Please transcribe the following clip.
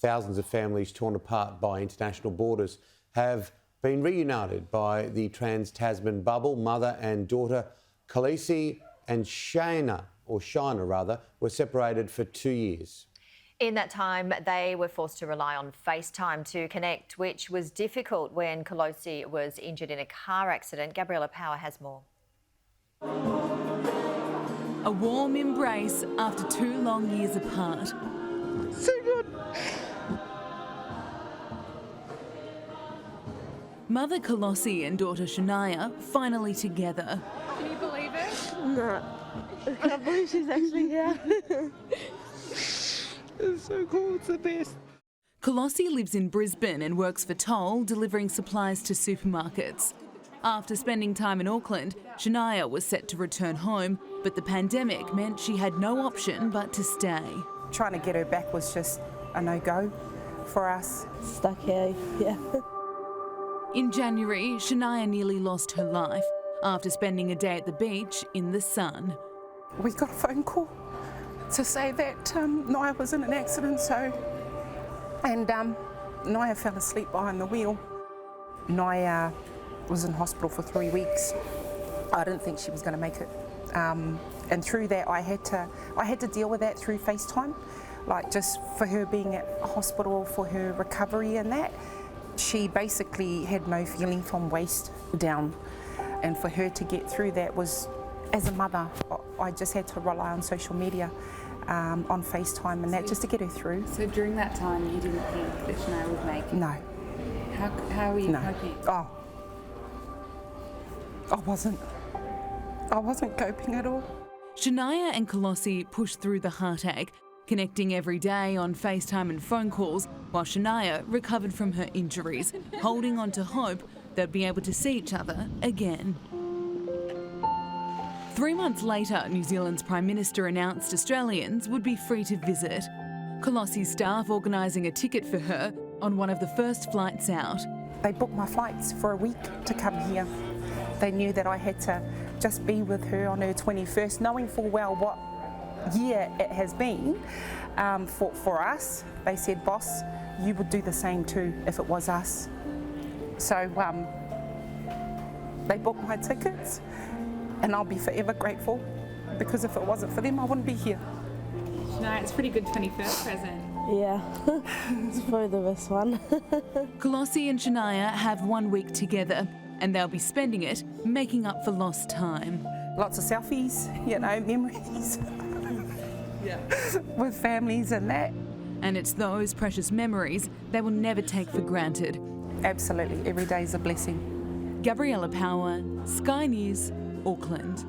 Thousands of families torn apart by international borders have been reunited by the trans-Tasman bubble. Mother and daughter Kolosi and Shanya were separated for 2 years. In that time, they were forced to rely on FaceTime to connect, which was difficult when Kolosi was injured in a car accident. Gabriella Power has more. A warm embrace after 2 long years apart. So good. Mother Kolosi and daughter Shanya finally together. Can you believe it? No, I can't believe she's actually here. It's so cool, it's the best. Kolosi lives in Brisbane and works for Toll, delivering supplies to supermarkets. After spending time in Auckland, Shanya was set to return home, but the pandemic meant she had no option but to stay. Trying to get her back was just a no-go for us. Stuck here, yeah. In January, Shanya nearly lost her life after spending a day at the beach in the sun. We got a phone call to say that Naya was in an accident, and Naya fell asleep behind the wheel. Naya was in hospital for 3 weeks. I didn't think she was going to make it, and through that I had to deal with that through FaceTime, like just for her being at hospital, for her recovery and that. She basically had no feeling from waist down, and for her to get through that was, as a mother, I just had to rely on social media, on FaceTime and that, just to get her through. So during that time you didn't think that Shanya would make it? No. How were you coping? Oh, I wasn't coping at all. Shanya and Kolosi pushed through the heartache, connecting every day on FaceTime and phone calls, while Shanya recovered from her injuries, holding on to hope they'd be able to see each other again. 3 months later, New Zealand's Prime Minister announced Australians would be free to visit. Kolosi's staff organising a ticket for her on one of the first flights out. They booked my flights for a week to come here. They knew that I had to just be with her on her 21st, knowing full well what year it has been for us. They said, "Boss, you would do the same too if it was us." So they booked my tickets, and I'll be forever grateful, because if it wasn't for them, I wouldn't be here. Shanya, it's a pretty good 21st present. Yeah, it's probably the best one. Kolosi and Shanya have 1 week together, and they'll be spending it making up for lost time. Lots of selfies, memories. Yeah. With families and that. And it's those precious memories they will never take for granted. Absolutely, every day is a blessing. Gabriella Power, Sky News, Auckland.